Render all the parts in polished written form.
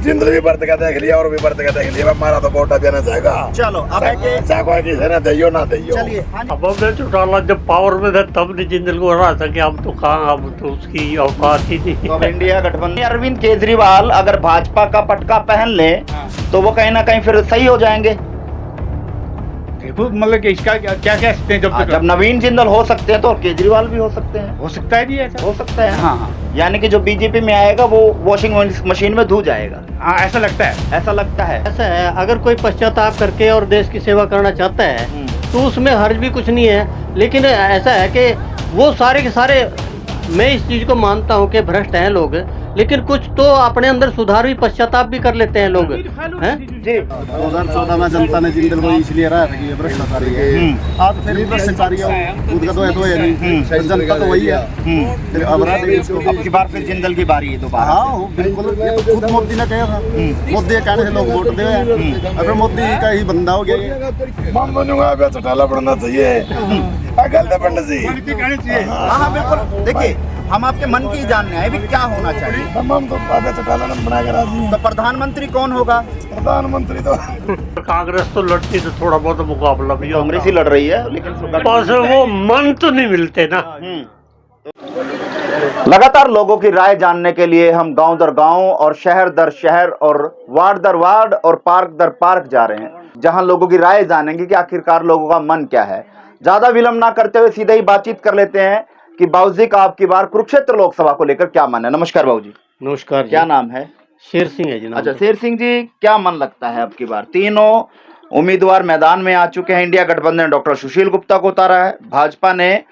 जिंदल भी वर्त का देख लिया और भी वर्त का देख लिया, हमारा तो वोट देना चाहेगा। चलो अब है कि किसी ने दियो ना दियो। चलिए अब हमने चौटाला जब पावर में था तब नहीं जिंदल को हरा सके, अब तो कहाँ, अब तो उसकी औकात ही नहीं तो अब इंडिया गठबंधन अरविंद केजरीवाल अगर भाजपा का पटका पहन ले तो वो कहीं ना कहीं फिर सही हो जाएंगे। देखो मतलब कि इसका क्या क्या सकते हैं जब नवीन जिंदल हो सकते हैं तो केजरीवाल भी हो सकते हैं। हो सकता है जी ऐसा। हो सकता है हाँ। यानी कि जो बीजेपी में आएगा वो वॉशिंग मशीन में धो जाएगा। हाँ ऐसा लगता है। ऐसा लगता है। ऐसा है, अगर कोई पश्चाताप करके और देश की सेवा करना चाहता है तो उसमें हर्ज भी कुछ नहीं है। लेकिन ऐसा है कि वो सारे के सारे, मैं इस चीज को मानता हूँ कि भ्रष्ट हैं लोग, लेकिन कुछ तो अपने अंदर सुधार भी, पश्चाताप भी कर लेते हैं लोग हैं। जी 2014 में जनता ने जिंदल को इसलिए हराया था कि ये भ्रष्टाचारी है। आज फिर भ्रष्टाचारी है, खुद का तो है नहीं, जनता तो वही है। फिर अब अब की बार फिर जिंदल की बारी है दोबारा। हाँ बिल्कुल, ये तो खुद मोदी ने कहा था। मोदी के कहने से लोग वोट दे। अगर मोदी का ही बंदा हो गया, मैं बनूंगा चौटाला बनना चाहिए, अगल बनना चाहिए। हाँ बिल्कुल। देखिए हम आपके मन की जानने आए भी क्या होना चाहिए। हम तो चौटाला बना के राजी हैं। तो प्रधानमंत्री कौन होगा? प्रधानमंत्री तो कांग्रेस तो लड़ती तो थोड़ा बहुत मुकाबला भी कांग्रेस ही लड़ रही है, लेकिन बस वो मन तो नहीं मिलते ना। लगातार लोगों की राय जानने के लिए हम गांव दर गांव और शहर दर शहर और वार्ड दर वार्ड और पार्क दर पार्क जा रहे हैं, जहां लोगों की राय जानेंगे कि आखिरकार लोगों का मन क्या है। ज्यादा विलंब ना करते हुए सीधे ही बातचीत कर लेते हैं कि बाबूजी का आपकी बार कुरुक्षेत्र लोकसभा को लेकर क्या मन है। नमस्कार बाबूजी। नमस्कार। क्या नाम है? शेर सिंह है जी। अच्छा शेर सिंह जी, क्या मन लगता है अब की बार? तीनों उम्मीदवार मैदान में आ चुके हैं। इंडिया गठबंधन ने डॉक्टर सुशील गुप्ता को उतारा है, भाजपा ने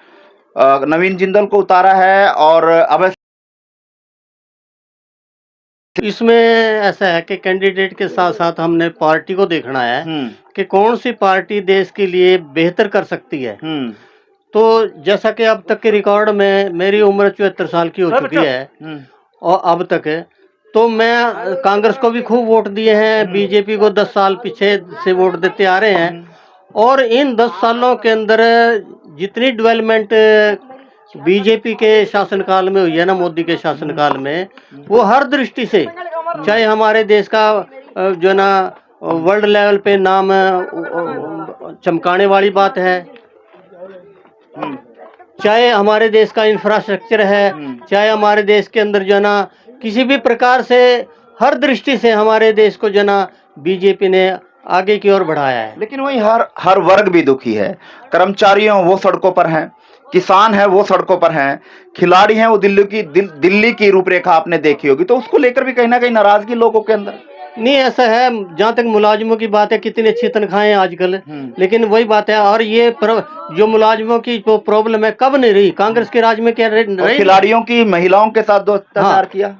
नवीन जिंदल को उतारा है, और अब इसमें ऐसा है कि कैंडिडेट के साथ साथ हमने पार्टी को देखना है कि कौन सी पार्टी देश के लिए बेहतर कर सकती है। तो जैसा कि अब तक के रिकॉर्ड में मेरी उम्र 74 साल की हो चुकी है और अब तक तो मैं कांग्रेस को भी खूब वोट दिए हैं, बीजेपी को 10 साल पीछे से वोट देते आ रहे हैं, और इन 10 सालों के अंदर जितनी डेवलपमेंट बीजेपी के शासनकाल में हुई है ना, मोदी के शासनकाल में, वो हर दृष्टि से, चाहे हमारे देश का जो ना वर्ल्ड लेवल पे नाम चमकाने वाली बात है, चाहे हमारे देश का इंफ्रास्ट्रक्चर है, चाहे हमारे देश के अंदर जो ना किसी भी प्रकार से हर दृष्टि से हमारे देश को जो ना बीजेपी ने आगे की ओर बढ़ाया है। लेकिन वही हर वर्ग भी दुखी है। कर्मचारियों वो सड़कों पर हैं, किसान है वो सड़कों पर हैं, खिलाड़ी हैं वो दिल्ली की रूपरेखा आपने देखी होगी, तो उसको लेकर भी कहीं ना कहीं नाराजगी लोगों के अंदर। नहीं ऐसा है, जहाँ तक मुलाजिमों की बात है, कितनी अच्छी तनख्वाहें आजकल, लेकिन वही बात है। और ये जो मुलाजिमों की जो प्रॉब्लम है कब नहीं रही, कांग्रेस के राज में क्या रही? खिलाड़ियों की महिलाओं के साथ अत्याचार किया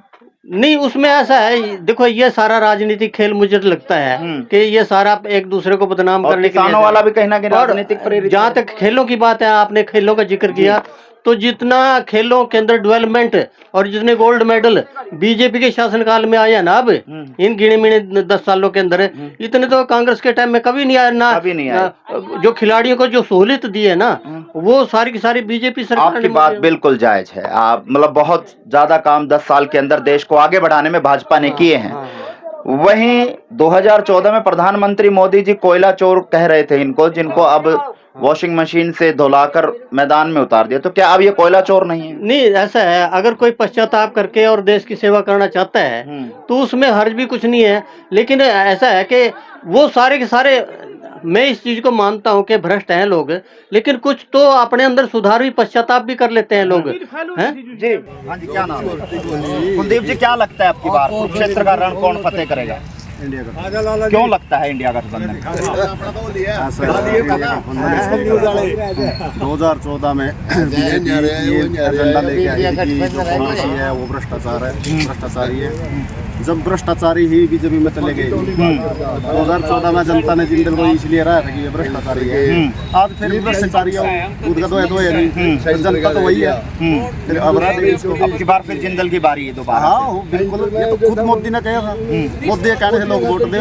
नहीं, उसमें ऐसा है, देखो ये सारा राजनीतिक खेल मुझे लगता है कि ये सारा एक दूसरे को बदनाम करने के लिए वाला भी कहीं ना कहीं राजनीतिक प्रेरित। जहाँ तक खेलों की बात है, आपने खेलों का जिक्र किया, तो जितना खेलों के अंदर डेवलपमेंट और जितने गोल्ड मेडल बीजेपी के शासनकाल में आया ना, अब इन गिने मिने 10 सालों के अंदर इतने तो कांग्रेस के टाइम में कभी नहीं आया ना। कभी नहीं आया। जो खिलाड़ियों को जो सहूलियत दी है ना, वो सारी की सारी बीजेपी सरकार। आपकी बात बिल्कुल जायज है। आप मतलब बहुत ज्यादा काम 10 साल के अंदर देश को आगे बढ़ाने में भाजपा ने किए हैं। वहीं 2014 में प्रधानमंत्री मोदी जी कोयला चोर कह रहे थे इनको, जिनको अब वॉशिंग मशीन से धुलाकर मैदान में उतार दिया। तो क्या अब ये कोयला चोर नहीं है? नहीं ऐसा है, अगर कोई पश्चाताप करके और देश की सेवा करना चाहता है तो उसमें हर्ज भी कुछ नहीं है। लेकिन ऐसा है कि वो सारे के सारे, मैं इस चीज को मानता हूँ कि भ्रष्ट हैं लोग, लेकिन कुछ तो अपने अंदर सुधार भी, पश्चाताप भी कर लेते हैं लोग हैं। जी हाँ जी, क्या नाम है? कुलदीप जी, क्या लगता है आपकी बार कुरुक्षेत्र का रण कौन फतेह करेगा? इंडिया का। क्यों लगता है इंडिया गठबंधन? 2014 में बीजेपी ये एजेंडा लेके आई थी कि जो पॉलिसी है वो भ्रष्टाचार है, भ्रष्टाचारी है। जब भ्रष्टाचारी ही बीजेपी में चले गए, 2014 में जनता ने जिंदल को इसलिए हराया था कि ये भ्रष्टाचारी है। आज फिर भ्रष्टाचारी है, खुद का तो है नहीं, जनता तो वही है। फिर अब की बार फिर जिंदल की बारी है दोबारा। हाँ बिल्कुल, ये तो खुद मोदी ने कहा था। मोदी के कहने से लोग वोट दे।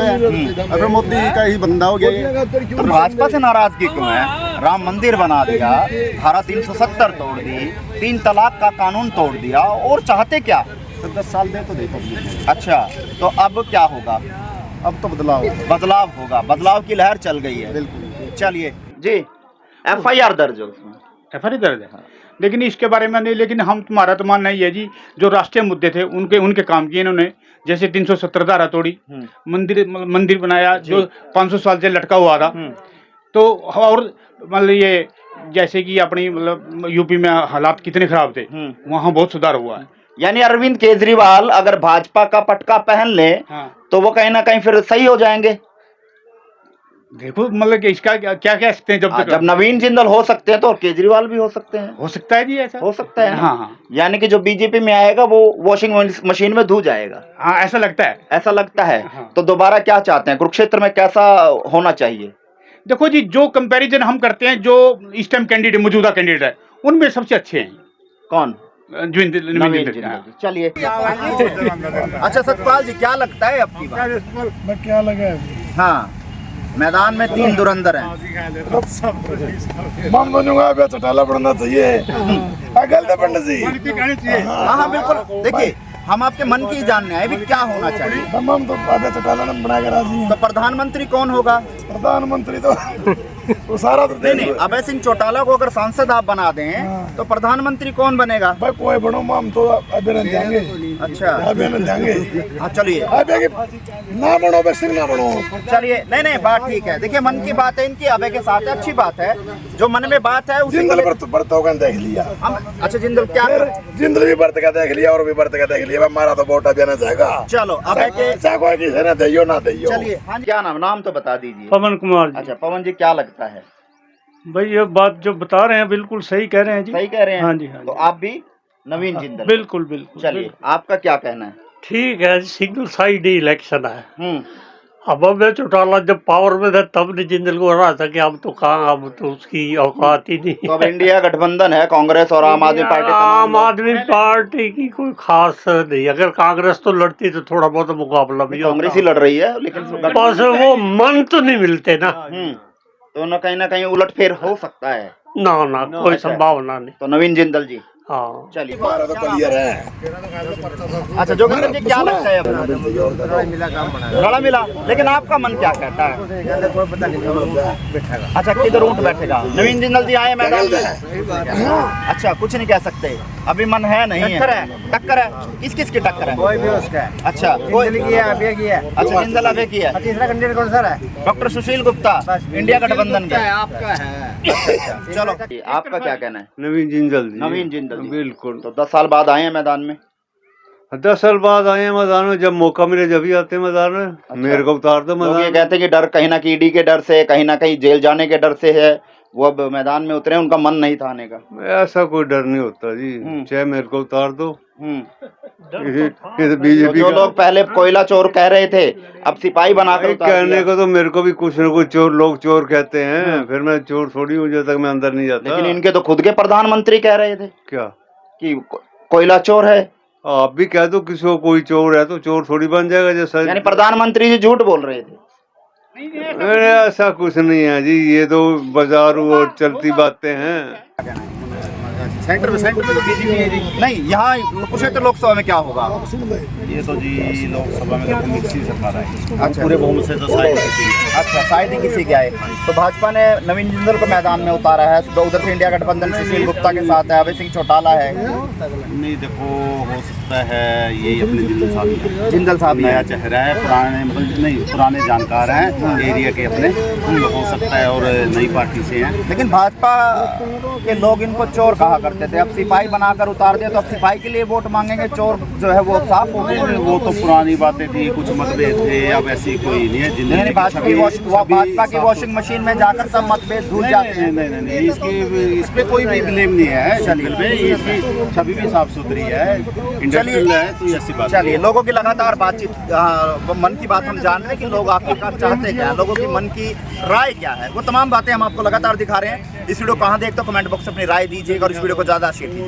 अगर मोदी का ही बंदा हो गया। तो भाजपा से नाराजगी क्यों है? राम मंदिर बना दिया, धारा 370 तोड़ दी, 3 तलाक का कानून तोड़ दिया, और चाहते क्या? तो 10 साल दे तो दे पब्लिक ने। अच्छा, तो अब क्या होगा? अब तो बदलाव होगा। बदलाव होगा, बदलाव की लहर चल गई है। बिल्कुल। चलिए जी, FIR दर्ज हो उसमें। FIR दर्ज है, लेकिन इसके बारे में नहीं, लेकिन हम तुम्हारा तो मानना ही है जी, जो राष्ट्रीय मुद्दे थे उनके काम किए इन्होंने। जैसे 370 धारा तोड़ी, मंदिर बनाया जो 500 साल से लटका हुआ था। तो और मतलब ये जैसे कि अपनी मतलब यूपी में हालात कितने खराब थे, वहाँ बहुत सुधार हुआ है। यानी अरविंद केजरीवाल अगर भाजपा का पटका पहन ले तो वो कहीं ना कहीं फिर सही हो जाएंगे। देखो मतलब कि इसका क्या कह सकते हैं, जब नवीन जिंदल हो सकते हैं तो और केजरीवाल भी हो सकते हैं। हो सकता है जी, ऐसा हो सकता है। हाँ। यानी कि जो बीजेपी में आएगा वो वॉशिंग मशीन में धो जाएगा। हाँ, ऐसा लगता है। ऐसा लगता है। हाँ। तो दोबारा क्या चाहते हैं, कुरुक्षेत्र में कैसा होना चाहिए? देखो जी, जो कंपैरिजन हम करते हैं, जो इस टाइम कैंडिडेट मौजूदा कैंडिडेट है, उनमें सबसे अच्छे हैं। कौन? नवीन जिंदल। चलिए। अच्छा सतपाल जी, क्या लगता है आपकी बात? मैं क्या लगा हाँ, मैदान में 3 धुरंधर हैं। मन बनूंगा अभी चटाला पड़ना चाहिए। गलत पंडित जी। हाँ हाँ बिल्कुल। देखिए, हम आपके मन की जानने आए भी क्या होना चाहिए। हम तो अभी चटाला बना के राजी हैं। तो प्रधानमंत्री कौन होगा? प्रधानमंत्री तो वो सारा तो नहीं, अभय सिंह चौटाला को अगर सांसद आप बना दें तो प्रधानमंत्री कौन बनेगा? भाई कोई बनो, हम तो अभियान देंगे। अच्छा, अभियान देंगे। हाँ चलिए। अबे ना बनो, बस ना बनो। चलिए, नहीं बात ठीक है। देखिए, मन की बात है इनकी, अभय के साथ है, अच्छी बात है। जो मन में बात है जिंदल बरतों का देख लिया। अच्छा, जिंदल क्या? जिंदल भी बरत का देख लिया और भी बरत का देख लिया। हमारा तो वोट अभियान जाएगा। चलो, अभय के कोई किसी ने दियो ना दियो। चलिए। हाँ, क्या नाम तो बता दीजिए। पवन कुमार जी। अच्छा, पवन जी, क्या लगता है? भाई ये बात जो बता रहे हैं बिल्कुल सही कह रहे हैं जी। सही कह रहे हैं। हाँ जी, हाँ जी। तो आप भी नवीन जिंदल? बिल्कुल बिल्कुल। चलिए, आपका क्या कहना है? ठीक है, सिंगल साइड ही इलेक्शन है। अब अभय चौटाला जब पावर में था तब नहीं जिंदल को हरा सके। अब तो कहाँ, अब तो उसकी औकात ही नहीं। तो अब इंडिया गठबंधन है, कांग्रेस और आम आदमी पार्टी। आम आदमी पार्टी की कोई खास नहीं। अगर कांग्रेस तो लड़ती तो थोड़ा बहुत मुकाबला भी होता। कांग्रेस ही लड़ रही है, लेकिन बस वो मन तो नहीं मिलते ना। तो ना कहीं उलटफेर हो सकता है। ना कोई संभावना नहीं। तो नवीन जिंदल जी। हाँ, चलिए। हमारा तो क्लियर है। अच्छा, जोगिंदर जी, क्या लगता है? लड़ा मिला, लेकिन आपका मन क्या कहता है? अच्छा, किधर ऊंट बैठेगा? नवीन जिंदल जी आए मैदान में। अच्छा, कुछ नहीं कह सकते, अभी मन है नहीं है। टक्कर है, किस की टक्कर है? कोई भी उसका है। अच्छा, जिंदल की है, अभी की है। अच्छा, जिंदल अभी की है। तीसरा कैंडिडेट कौन सा है? डॉक्टर सुशील गुप्ता, इंडिया गठबंधन का। आपका है। अच्छा, चलो, आपका क्या कहना है? नवीन जिंदल जी। नवीन जिंदल जी। बिल्कुल। तो 10 साल बाद आए हैं मैदान में। 10 साल बाद आए हैं मैदान में, जब मौका मिले जब ही आते हैं मैदान में। अच्छा। मेरे को उतार दो लोग ये मैदान। कहते हैं कि डर कहीं ना कहीं ईडी के डर से, कहीं ना कहीं जेल जाने के डर से है, वो अब मैदान में उतरे, उनका मन नहीं था आने का। ऐसा कोई डर नहीं होता जी, चाहे मेरे को उतार दो। तो बीजेपी जो लोग पहले कोयला चोर कह रहे थे, अब सिपाही बनाकर उतार कहने दिया। को तो मेरे को भी कुछ न कुछ लोग चोर कहते हैं, फिर मैं चोर थोड़ी हूँ जब तक मैं अंदर नहीं जाता। लेकिन इनके तो खुद के प्रधानमंत्री कह रहे थे क्या कि कोयला चोर है। आप भी कह दो किसी को कोई चोर है तो चोर थोड़ी बन जाएगा जैसा। यानी प्रधानमंत्री जी झूठ बोल रहे थे। अरे ऐसा कुछ नहीं है जी, ये तो बाजारू और चलती बातें हैं। सेंटर में तो बीजेपी है जी। नहीं, यहाँ कुरुक्षेत्र लोकसभा में क्या होगा? ये तो जी लोकसभा में तो मिक्सी सरकार है। अच्छा, पूरे बहुमत से तो शायद किसी। अच्छा, शायद ही किसी के आए। तो भाजपा ने नवीन जिंदल को मैदान में उतारा है, तो उधर से इंडिया गठबंधन सुशील गुप्ता के साथ है, अभय सिंह चौटाला है। नहीं, देखो हो सकता है ये अपने जिंदल साहब ही हैं। जिंदल साहब नया चेहरा है, पुराने मतलब नहीं, पुराने जानकार हैं एरिया के अपने, तो हो सकता है और नई पार्टी से हैं। लेकिन भाजपा के लोग इनको चोर कहा करते थे, अब सिपाही बनाकर उतार दिया तो अब सिपाही के लिए वोट मांगेंगे, चोर जो है वो साफ हो गए। वो तो पुरानी बातें थी, कुछ मतभेद थे, अब ऐसी कोई नहीं है। नहीं, भाजपा की वॉशिंग मशीन में जाकर सब मतभेद भूल जाते हैं। नहीं, इसकी इस पे कोई भी ब्लेम नहीं है। चलिए, इसकी छवि भी साफ सुथरी है, इंडस्ट्रियल है, तो ऐसी बात। चलिए, लोगों की लगातार बातचीत, मन की बात हम जान रहे हैं कि लोग आखिरकार चाहते क्या है, लोगों की मन की राय क्या है, वो तमाम बातें हम आपको लगातार दिखा रहे हैं। इस वीडियो को कहाँ देखते हो कमेंट बॉक्स में अपनी राय दीजिएगा और इस वीडियो को ज़्यादा शेयर कीजिए।